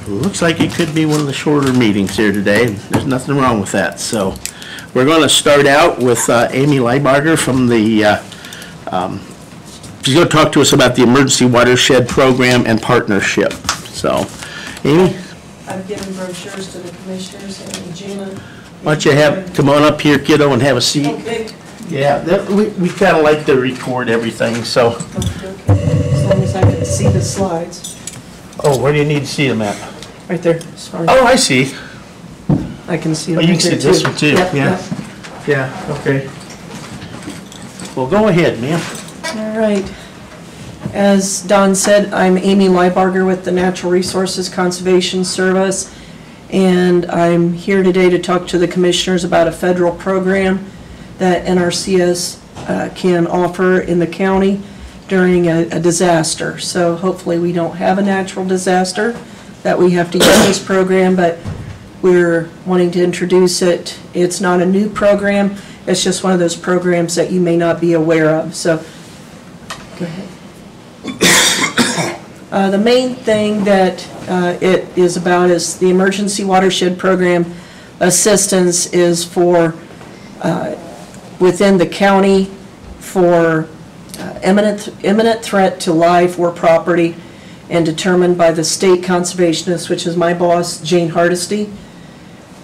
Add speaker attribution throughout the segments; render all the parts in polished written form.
Speaker 1: Looks like it could be one of the shorter meetings here today. There's nothing wrong with that. So we're going to start out with Amy Leibarger from the, she's going to talk to us about the Emergency Watershed Program and Partnership. So, Amy?
Speaker 2: I've given brochures to the commissioners and Gina.
Speaker 1: Why don't you come on up here, kiddo, and have a seat.
Speaker 2: Okay.
Speaker 1: Yeah, we kind of like to record everything, so.
Speaker 2: Okay. As long as I can see the slides.
Speaker 1: Oh, where do you need to see them at?
Speaker 2: Right there. Sorry.
Speaker 1: Oh, I see.
Speaker 2: I can see
Speaker 1: Oh,
Speaker 2: them.
Speaker 1: you can see this one too.
Speaker 2: Yep,
Speaker 1: Yeah.
Speaker 2: yep.
Speaker 1: Yeah, okay. Well, go ahead, ma'am.
Speaker 2: All right. As Don said, I'm Amy Leibarger with the Natural Resources Conservation Service, and I'm here today to talk to the commissioners about a federal program that NRCS can offer in the county during a disaster. So hopefully we don't have a natural disaster that we have to use this program, but we're wanting to introduce it. It's not a new program, it's just one of those programs that you may not be aware of. So, go ahead. The main thing that it is about is the Emergency Watershed Program assistance is for within the county for imminent threat to life or property, and determined by the state conservationist, which is my boss, Jane Hardesty.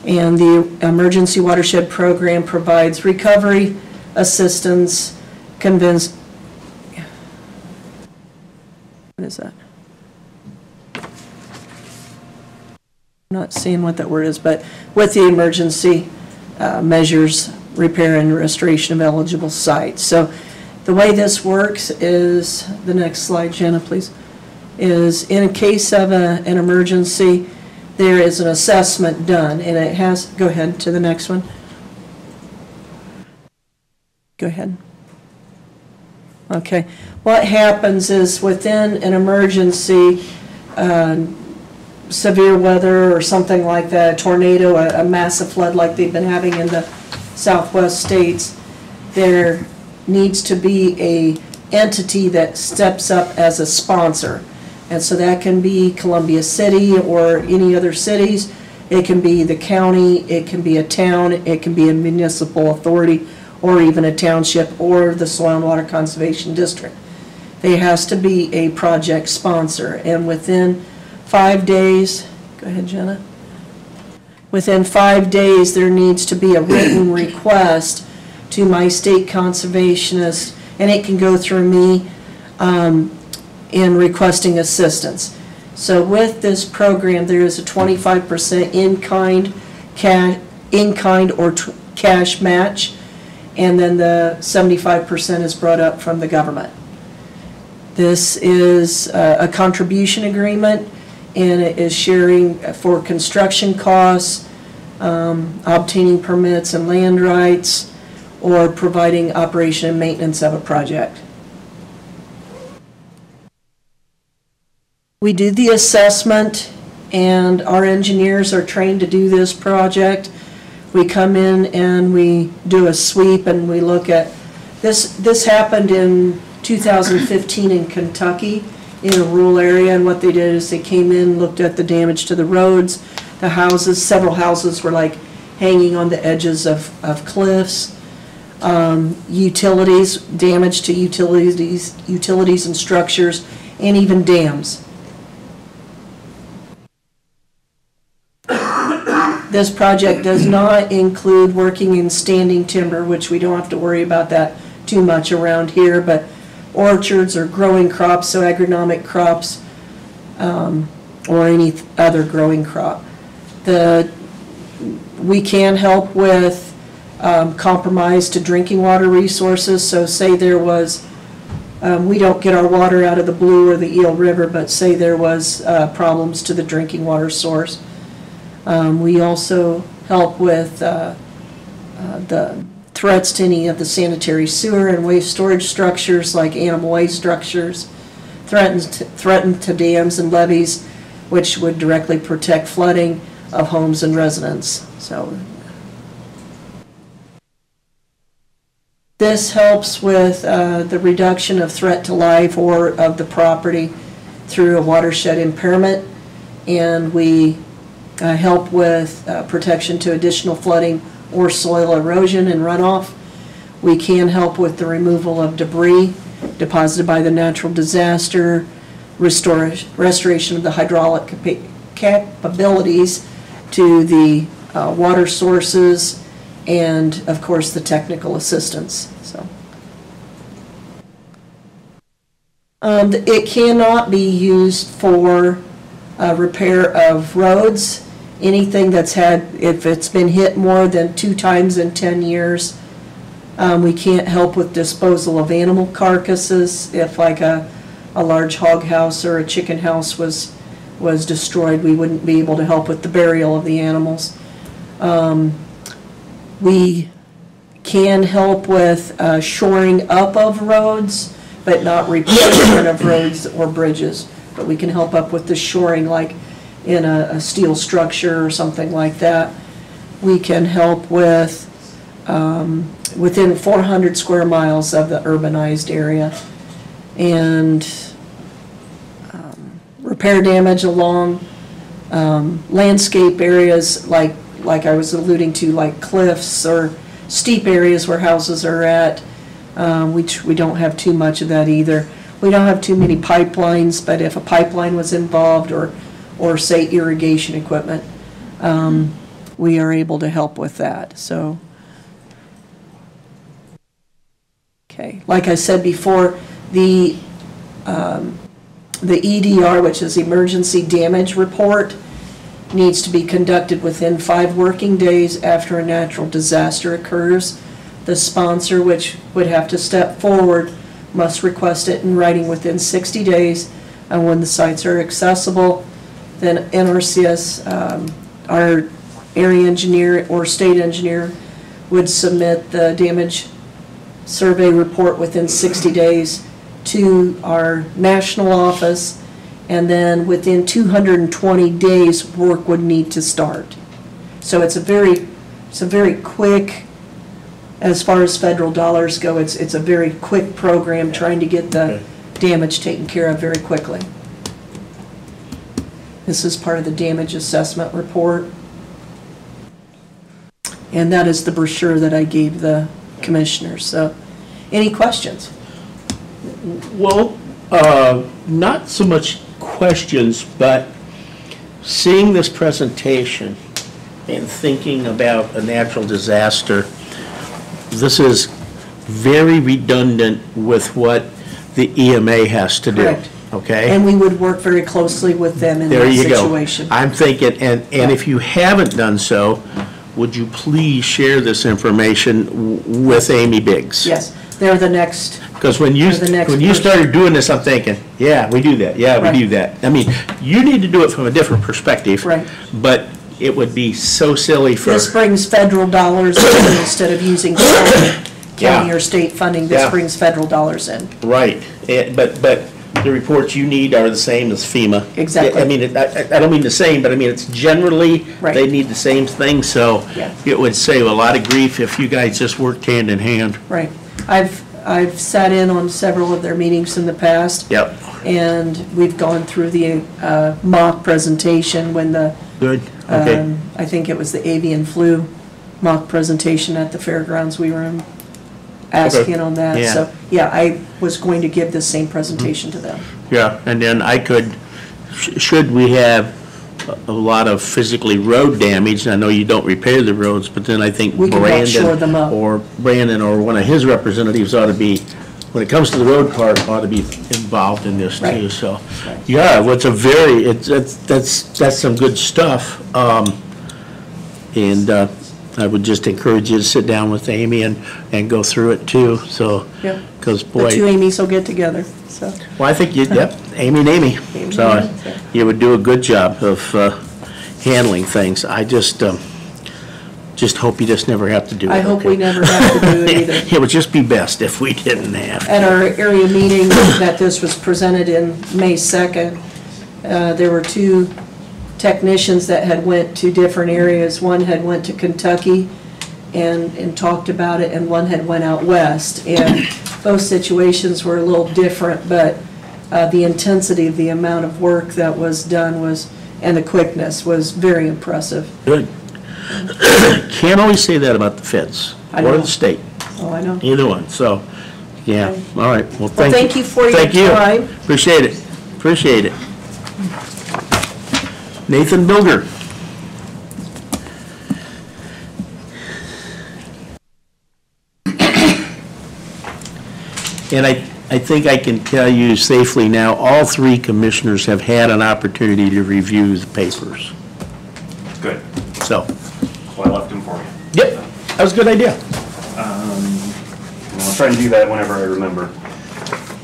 Speaker 2: And the Emergency Watershed Program provides recovery, assistance, what is that? I'm not seeing what that word is, but with the emergency measures, repair and restoration of eligible sites. So the way this works is, the next slide, Jenna, please, is in case of an emergency, there is an assessment done, and it has, go ahead to the next one. Go ahead. Okay. What happens is within an emergency, severe weather or something like that, a tornado, a massive flood like they've been having in the southwest states, there needs to be a entity that steps up as a sponsor. And so that can be Columbia City or any other cities. It can be the county, it can be a town, it can be a municipal authority, or even a township, or the Soil and Water Conservation District. There has to be a project sponsor, and within 5 days, go ahead, Jenna. Within 5 days, there needs to be a written request to my state conservationist, and it can go through me in requesting assistance. So with this program, there is a 25% in-kind or cash match, and then the 75% is brought up from the government. This is a contribution agreement, and it is sharing for construction costs, obtaining permits and land rights, or providing operation and maintenance of a project. We do the assessment, and our engineers are trained to do this project. We come in and we do a sweep, and we look at this. This happened in 2015 in Kentucky in a rural area, and what they did is they came in, looked at the damage to the roads, the houses. Several houses were like hanging on the edges of cliffs. Utilities, damage to utilities and structures, and even dams. This project does not include working in standing timber, which we don't have to worry about that too much around here, but orchards or growing crops, so agronomic crops, or any other growing crop. We can help with compromise to drinking water resources. So say there was, we don't get our water out of the Blue or the Eel River, but say there was problems to the drinking water source. We also help with the threats to any of the sanitary sewer and waste storage structures, like animal waste structures, threaten to dams and levees, which would directly protect flooding of homes and residents. So this helps with the reduction of threat to life or of the property. through a watershed impairment, and we help with protection to additional flooding or soil erosion and runoff. We can help with the removal of debris deposited by the natural disaster, restoration of the hydraulic capabilities to the water sources, and of course the technical assistance. So it cannot be used for repair of roads. Anything that's if it's been hit more than 2 times in 10 years, we can't help with disposal of animal carcasses. If like a large hog house or a chicken house was destroyed, we wouldn't be able to help with the burial of the animals. We can help with shoring up of roads, but not replacement of roads or bridges. But we can help up with the shoring, like in a steel structure or something like that. We can help with within 400 square miles of the urbanized area, and repair damage along landscape areas like I was alluding to, like cliffs or steep areas where houses are at. We don't have too much of that either. We don't have too many pipelines, but if a pipeline was involved or say irrigation equipment, we are able to help with that. So, okay, like I said before, the EDR, which is Emergency Damage Report, needs to be conducted within 5 working days after a natural disaster occurs. The sponsor, which would have to step forward, must request it in writing within 60 days, and when the sites are accessible, then NRCS, our area engineer or state engineer, would submit the damage survey report within 60 days to our national office, and then within 220 days work would need to start. So it's a very quick, as far as federal dollars go, it's a very quick program trying to get the damage taken care of very quickly. This is part of the damage assessment report, and that is the brochure that I gave the commissioners. So any questions?
Speaker 1: Well, not so much questions, but seeing this presentation and thinking about a natural disaster, this is very redundant with what the EMA has to do.
Speaker 2: Correct.
Speaker 1: Okay?
Speaker 2: And we would work very closely with them in
Speaker 1: There
Speaker 2: that
Speaker 1: you
Speaker 2: situation.
Speaker 1: go. I'm thinking, and if you haven't done so, would you please share this information with Amy Biggs?
Speaker 2: Yes, they're the next.
Speaker 1: Because when you started doing this, I'm thinking, yeah, we do that. Yeah, we do that. I mean, you need to do it from a different perspective.
Speaker 2: Right.
Speaker 1: But it would be so silly for.
Speaker 2: This brings federal dollars in instead of using county or state funding. This brings federal dollars in.
Speaker 1: Right. But the reports you need are the same as FEMA.
Speaker 2: Exactly.
Speaker 1: I mean, I don't mean the same, but I mean, it's generally, they need the same thing, so it would save a lot of grief if you guys just worked hand in hand.
Speaker 2: Right. I've sat in on several of their meetings in the past.
Speaker 1: Yep.
Speaker 2: And we've gone through the mock presentation when the,
Speaker 1: Good, okay.
Speaker 2: I think it was the avian flu mock presentation at the fairgrounds. We were asking on that.
Speaker 1: Yeah.
Speaker 2: So, yeah, I was going to give the same presentation to them.
Speaker 1: Yeah, and then I could, should we have a lot of physically road damage, I know you don't repair the roads, but then I think
Speaker 2: We can help shore them up.
Speaker 1: Brandon or one of his representatives ought to be, when it comes to the road part, ought to be involved in this too, so. Yeah, well, it's a very, that's some good stuff. And I would just encourage you to sit down with Amy and go through it too, so.
Speaker 2: Yep.
Speaker 1: Because boy.
Speaker 2: The two Amy's will get together, so.
Speaker 1: Well, I think Amy and Amy. So you would do a good job of handling things. I just hope you just never have to do it.
Speaker 2: I hope we never have to do it either.
Speaker 1: It would just be best if we didn't have to.
Speaker 2: At our area meeting that this was presented in May 2nd, there were two technicians that had went to different areas. One had went to Kentucky and talked about it, and one had went out west. And both situations were a little different, but the intensity of the amount of work that was done and the quickness was very impressive.
Speaker 1: Good. Can't always say that about the feds
Speaker 2: I
Speaker 1: or
Speaker 2: know.
Speaker 1: the state,
Speaker 2: Oh, I know.
Speaker 1: either one, so, yeah,
Speaker 2: Okay.
Speaker 1: all right, well,
Speaker 2: Well, thank you for your time.
Speaker 1: Appreciate it, appreciate it. Nathan Bilger. And I think I can tell you safely now, all three commissioners have had an opportunity to review the papers,
Speaker 3: Good.
Speaker 1: so.
Speaker 3: Well, I left them for you.
Speaker 1: Yep, that was a good idea.
Speaker 3: And I'll try and do that whenever I remember.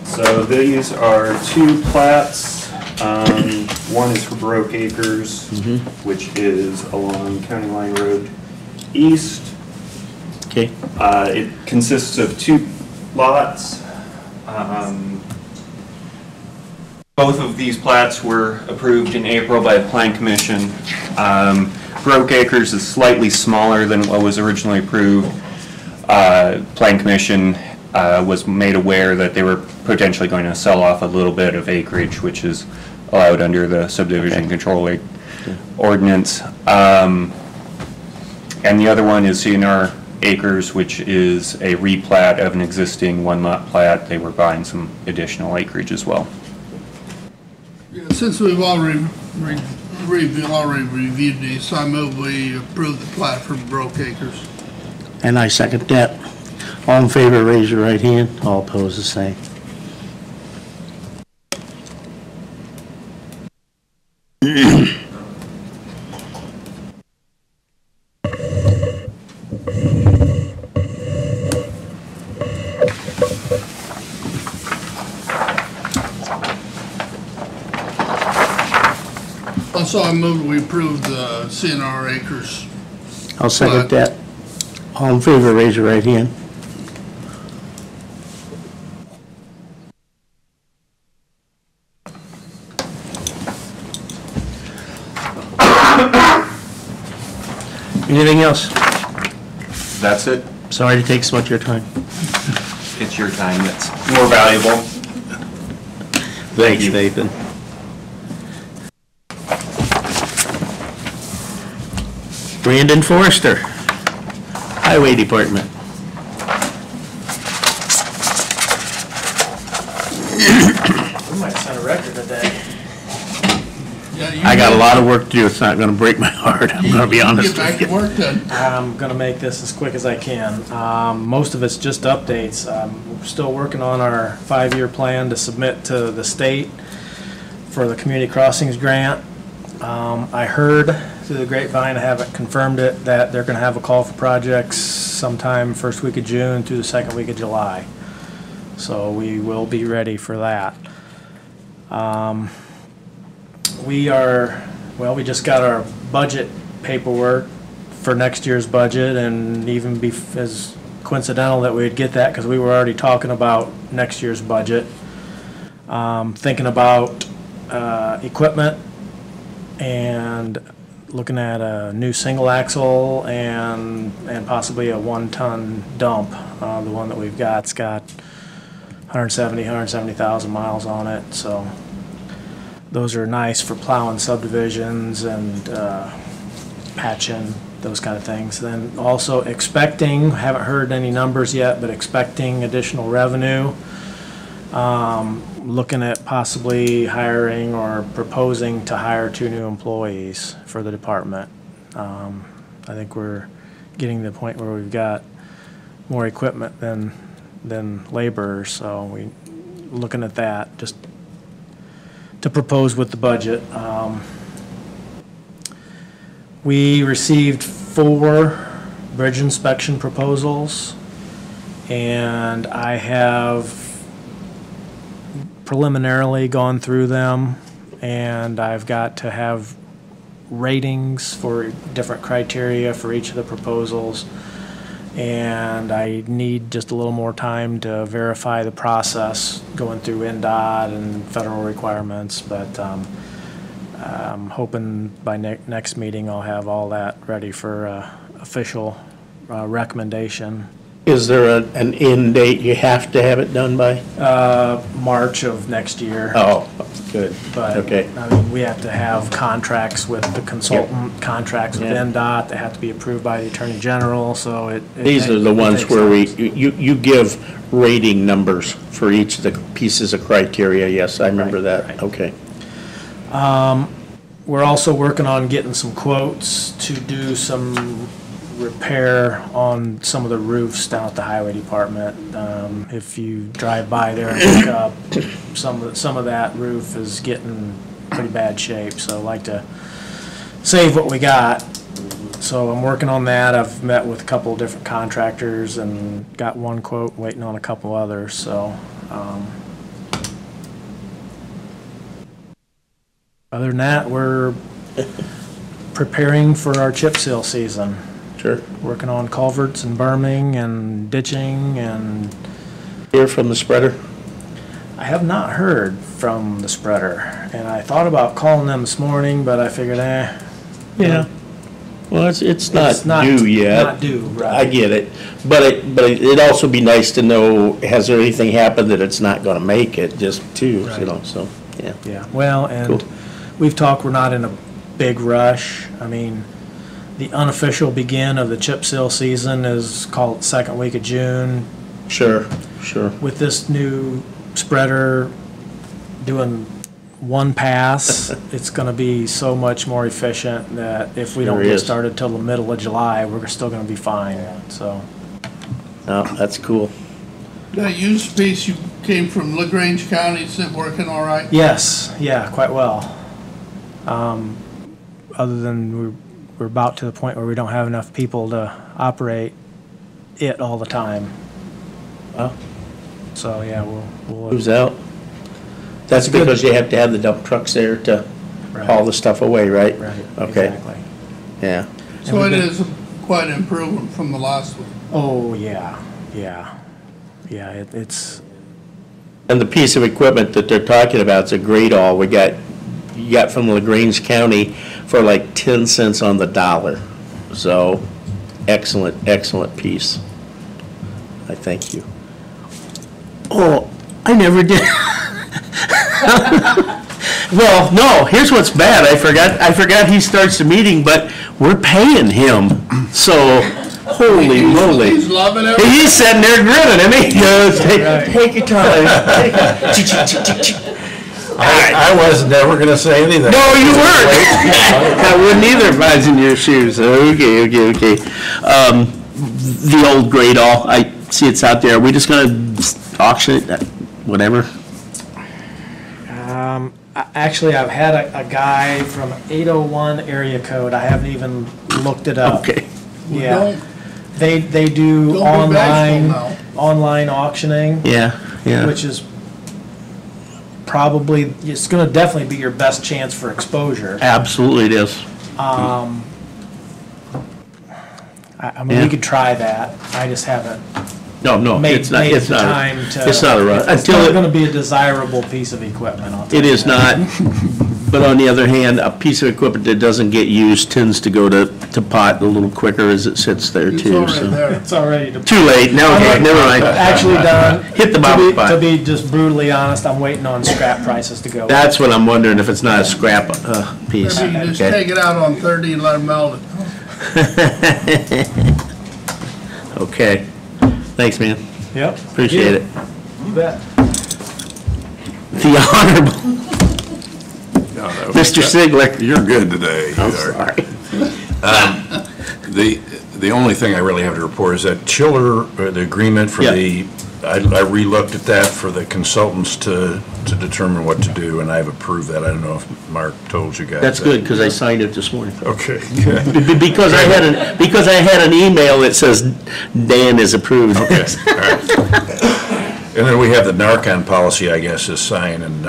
Speaker 3: So these are two plats. One is for Baroque Acres, which is along County Line Road East.
Speaker 1: Okay,
Speaker 3: It consists of two lots. Both of these plats were approved in April by the Plan Commission. Baroque Acres is slightly smaller than what was originally approved. Plan Commission was made aware that they were potentially going to sell off a little bit of acreage, which is allowed under the subdivision control ordinance. And the other one is CNR Acres, which is a replat of an existing one-lot plat. They were buying some additional acreage as well.
Speaker 4: Yeah, since we've already reviewed these, I move we approve the plat for Baroque Acres.
Speaker 1: and I second that. All in favor, raise your right hand. All opposed, the same.
Speaker 4: Also, I move we approve the CNR Acres.
Speaker 1: I'll second that. All in favor, raise your right hand. Anything else?
Speaker 3: That's it.
Speaker 1: Sorry to take so much of your time.
Speaker 3: It's your time that's more valuable.
Speaker 1: Thanks,
Speaker 3: you.
Speaker 1: Nathan. Brandon Forrester, Highway Department.
Speaker 5: We might set a record today.
Speaker 4: Yeah, you
Speaker 1: I got a lot of work to do. It's not gonna break my heart. I'm gonna be honest
Speaker 4: Get back
Speaker 1: with
Speaker 4: to
Speaker 1: you.
Speaker 4: work then.
Speaker 5: I'm gonna make this as quick as I can. Most of it's just updates. We're still working on our 5-year plan to submit to the state for the Community Crossings Grant. I heard through the grapevine, I haven't confirmed it, that they're gonna have a call for projects sometime first week of June through the second week of July. So we will be ready for that. We just got our budget paperwork for next year's budget, and even as coincidental that we'd get that because we were already talking about next year's budget. Thinking about equipment and looking at a new single axle and possibly a 1-ton dump. The one that we've got's got 170,000 miles on it, so those are nice for plowing subdivisions and patching, those kind of things. Then also expecting, haven't heard any numbers yet, but expecting additional revenue. Looking at possibly hiring or proposing to hire 2 new employees for the department. I think we're getting to the point where we've got more equipment than laborers, so we looking at that just to propose with the budget. We received 4 bridge inspection proposals, and I have preliminarily gone through them, and I've got to have ratings for different criteria for each of the proposals, and I need just a little more time to verify the process going through NDOT and federal requirements, but I'm hoping by next meeting I'll have all that ready for official recommendation
Speaker 1: Is there an end date you have to have it done by?
Speaker 5: March of next year.
Speaker 1: Oh, good,
Speaker 5: But,
Speaker 1: okay.
Speaker 5: I mean, we have to have contracts with the consultant, contracts with
Speaker 1: Yeah.
Speaker 5: NDOT, they have to be approved by the Attorney General, so it.
Speaker 1: These are the
Speaker 5: it
Speaker 1: ones
Speaker 5: takes
Speaker 1: where
Speaker 5: time.
Speaker 1: you give rating numbers for each of the pieces of criteria, yes, I remember
Speaker 5: Right,
Speaker 1: that,
Speaker 5: right.
Speaker 1: okay.
Speaker 5: We're also working on getting some quotes to do some repair on some of the roofs down at the highway department. If you drive by there and look up, some of that roof is getting pretty bad shape, so I'd like to save what we got. So I'm working on that. I've met with a couple of different contractors and got one quote, waiting on a couple others, so. Other than that, we're preparing for our chip seal season.
Speaker 1: Sure.
Speaker 5: Working on culverts and berming and ditching, and
Speaker 1: Hear from the spreader?
Speaker 5: I have not heard from the spreader. And I thought about calling them this morning, but I figured,
Speaker 1: Yeah. Well, it's
Speaker 5: it's
Speaker 1: not
Speaker 5: not
Speaker 1: due yet.
Speaker 5: Not due, right?
Speaker 1: I get it, but it'd also be nice to know, has there anything happened that it's not gonna make it, just too,
Speaker 5: Right.
Speaker 1: you know, so, yeah.
Speaker 5: Yeah, well, and
Speaker 1: Cool.
Speaker 5: we've talked, we're not in a big rush. I mean, the unofficial begin of the chip seal season is called second week of June.
Speaker 1: Sure, sure.
Speaker 5: With this new spreader doing one pass, it's gonna be so much more efficient that if we don't
Speaker 1: Sure
Speaker 5: get
Speaker 1: is.
Speaker 5: started till the middle of July, we're still gonna be fine, so.
Speaker 1: Oh, that's cool.
Speaker 4: That used piece you came from LaGrange County, is it working all right?
Speaker 5: Yes, yeah, quite well. Other than we're about to the point where we don't have enough people to operate it all the time.
Speaker 1: Wow.
Speaker 5: So, yeah, we'll.
Speaker 1: Who's out? That's
Speaker 5: good.
Speaker 1: because you have to have the dump trucks there to haul the stuff away, right?
Speaker 5: Right,
Speaker 1: Okay,
Speaker 5: exactly.
Speaker 1: yeah.
Speaker 4: So
Speaker 5: we've
Speaker 4: it
Speaker 5: been-
Speaker 4: is quite an improvement from the last one.
Speaker 5: Oh, yeah, yeah. Yeah, it's,
Speaker 1: And the piece of equipment that they're talking about is a great all. You got from LaGrange County for like 10 cents on the dollar. So, excellent, excellent piece. I thank you. Oh, I never did. Well, no, here's what's bad. I forgot he starts the meeting, but we're paying him. So, holy moly.
Speaker 4: He's loving it.
Speaker 1: He's sitting there grinning, and he goes, take your time.
Speaker 6: I wasn't ever gonna say anything.
Speaker 1: No, you weren't. I wouldn't either if I was in your shoes. Okay. The old Great All, I see it's out there. Are we just gonna auction it, whatever?
Speaker 5: actually, I've had a guy from 801 area code, I haven't even looked it up.
Speaker 1: Okay.
Speaker 5: Yeah,
Speaker 4: Don't
Speaker 5: they do
Speaker 4: Don't be bashful
Speaker 5: online auctioning,
Speaker 1: Yeah.
Speaker 5: which is probably, it's gonna definitely be your best chance for exposure.
Speaker 1: Absolutely it is.
Speaker 5: I mean,
Speaker 1: Yeah.
Speaker 5: we could try that, I just haven't
Speaker 1: No,
Speaker 5: made
Speaker 1: it's not,
Speaker 5: the
Speaker 1: it's not,
Speaker 5: time to.
Speaker 1: it's not a rush.
Speaker 5: It's
Speaker 1: Until
Speaker 5: not
Speaker 1: it,
Speaker 5: gonna be a desirable piece of equipment, I'll tell
Speaker 1: it
Speaker 5: you
Speaker 1: is
Speaker 5: that.
Speaker 1: not, but on the other hand, a piece of equipment that doesn't get used tends to go to pot a little quicker as it sits there
Speaker 4: It's
Speaker 1: too,
Speaker 4: already
Speaker 1: so.
Speaker 4: there.
Speaker 5: It's already deployed.
Speaker 1: Too late, no, never mind.
Speaker 5: Actually done.
Speaker 1: Hit the
Speaker 5: To
Speaker 1: bottom
Speaker 5: be-
Speaker 1: spot.
Speaker 5: To be just brutally honest, I'm waiting on scrap prices to go.
Speaker 1: That's what I'm wondering, if it's not a scrap, piece.
Speaker 4: Maybe you just
Speaker 1: Okay.
Speaker 4: take it out on 30 and let them melt it.
Speaker 1: Okay, thanks, man,
Speaker 5: Yep.
Speaker 1: appreciate it.
Speaker 5: You bet.
Speaker 1: The Honorable Mr. Sigler.
Speaker 6: You're good today.
Speaker 1: I'm
Speaker 6: You are.
Speaker 1: sorry.
Speaker 6: The only thing I really have to report is that chiller, the agreement for
Speaker 1: Yeah.
Speaker 6: I re-looked at that for the consultants to determine what to do, and I've approved that. I don't know if Mark told you guys.
Speaker 1: That's
Speaker 6: that.
Speaker 1: good, because I signed it this morning.
Speaker 6: Okay, good.
Speaker 1: Because I had an email that says Dan is approved.
Speaker 6: Okay, all right. And then we have the Narcan policy, I guess, is signed, and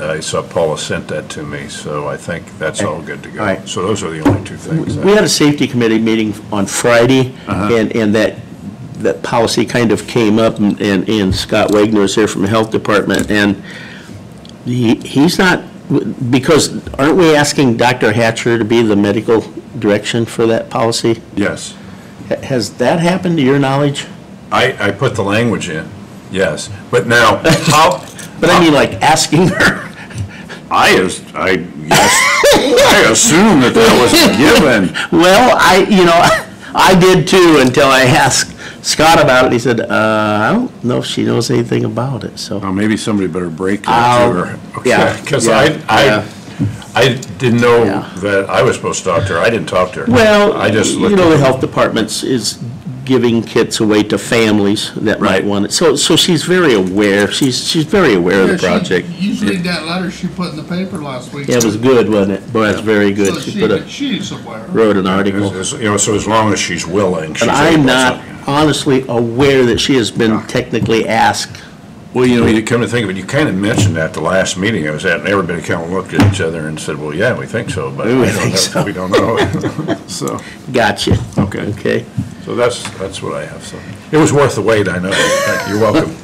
Speaker 6: I saw Paula sent that to me, so I think that's all good to
Speaker 1: All
Speaker 6: go.
Speaker 1: right.
Speaker 6: So those are the only two things.
Speaker 1: We had a safety committee meeting on Friday, and that policy kind of came up, and Scott Wagner was here from the Health Department, and he's not, because aren't we asking Dr. Hatcher to be the medical direction for that policy?
Speaker 6: Yes.
Speaker 1: Has that happened to your knowledge?
Speaker 6: I put the language in, yes. But now, how,
Speaker 1: But I mean, like, asking her.
Speaker 6: I assume that was a given.
Speaker 1: Well, I did too until I asked Scott about it. He said, I don't know if she knows anything about it, so.
Speaker 6: Well, maybe somebody better break that to her.
Speaker 1: yeah,
Speaker 6: Because
Speaker 1: yeah.
Speaker 6: I didn't know
Speaker 1: Yeah.
Speaker 6: that I was supposed to talk to her. I didn't talk to her.
Speaker 1: Well,
Speaker 6: I just
Speaker 1: you
Speaker 6: looked
Speaker 1: know,
Speaker 6: at
Speaker 1: the health department is giving kits away to families that might
Speaker 6: Right.
Speaker 1: want it. So she's very aware. She's very aware of the project.
Speaker 4: You read that letter she put in the paper last week.
Speaker 1: Yeah, it was good, wasn't it? Boy, that's very
Speaker 4: So
Speaker 1: good. She put
Speaker 4: she's aware.
Speaker 1: wrote an article.
Speaker 6: You know, so as long as she's willing, she's
Speaker 1: But I'm
Speaker 6: able
Speaker 1: not
Speaker 6: to.
Speaker 1: honestly aware that she has been technically asked.
Speaker 6: Well, you know, you come to think of it, you kind of mentioned that the last meeting I was at, and everybody kind of looked at each other and said, well, yeah, we think so, but
Speaker 1: We
Speaker 6: I don't
Speaker 1: think
Speaker 6: know,
Speaker 1: so.
Speaker 6: we don't know. So,
Speaker 1: Gotcha.
Speaker 6: okay,
Speaker 1: Okay.
Speaker 6: so that's what I have, so. It was worth the wait, I know. You're welcome.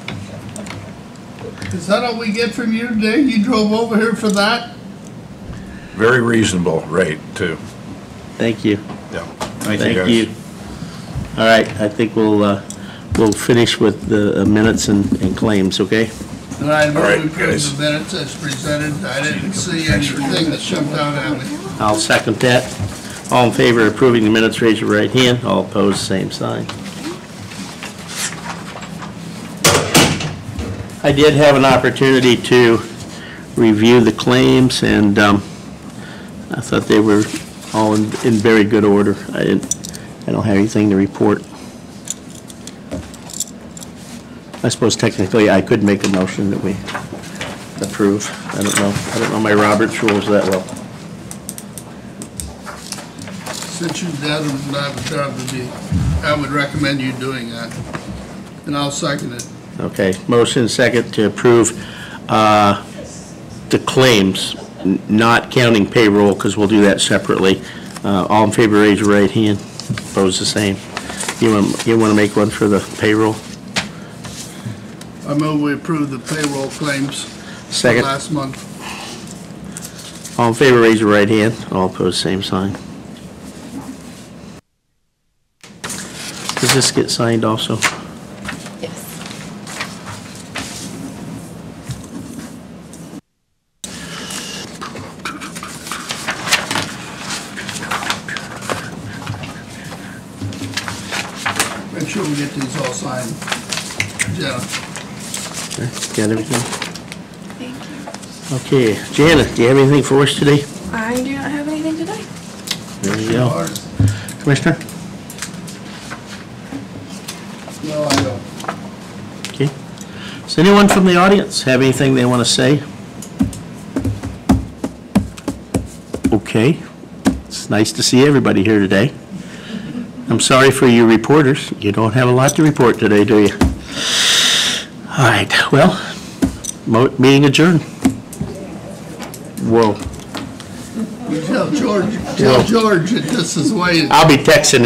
Speaker 4: Is that all we get from you today? You drove over here for that?
Speaker 6: Very reasonable rate, too.
Speaker 1: Thank you.
Speaker 6: Yeah. Thank you,
Speaker 1: Thank
Speaker 6: guys.
Speaker 1: you. All right, I think we'll finish with the minutes and claims, okay?
Speaker 4: And I
Speaker 6: All right,
Speaker 4: move we approve
Speaker 6: guys.
Speaker 4: the minutes as presented. I didn't see anything that jumped out at me.
Speaker 1: I'll second that. All in favor of approving the minutes, raise your right hand. All opposed, same sign. I did have an opportunity to review the claims, and I thought they were all in very good order. I don't have anything to report. I suppose technically I could make a motion that we approve. I don't know my Robert's rules that well.
Speaker 4: Since you did I would recommend you doing that. And I'll second it.
Speaker 1: Okay, motion second to approve the claims, not counting payroll, because we'll do that separately. All in favor, raise your right hand. Opposed, the same. You want to make one for the payroll?
Speaker 4: I move we approve the payroll claims for
Speaker 1: Second.
Speaker 4: last month.
Speaker 1: All in favor, raise your right hand. All opposed, same sign. Does this get signed also?
Speaker 7: Yes.
Speaker 4: Make sure we get these all signed. Jenna.
Speaker 1: Got everything?
Speaker 7: Thank you.
Speaker 1: Okay, Janet, do you have anything for us today?
Speaker 7: I do not have anything today.
Speaker 1: There you go. Commissioner?
Speaker 4: No, I don't.
Speaker 1: Okay. Does anyone from the audience have anything they want to say? Okay. It's nice to see everybody here today. I'm sorry for you reporters. You don't have a lot to report today, do you? All right, well, meeting adjourned. Whoa.
Speaker 4: Tell George that this is the way.
Speaker 1: I'll be texting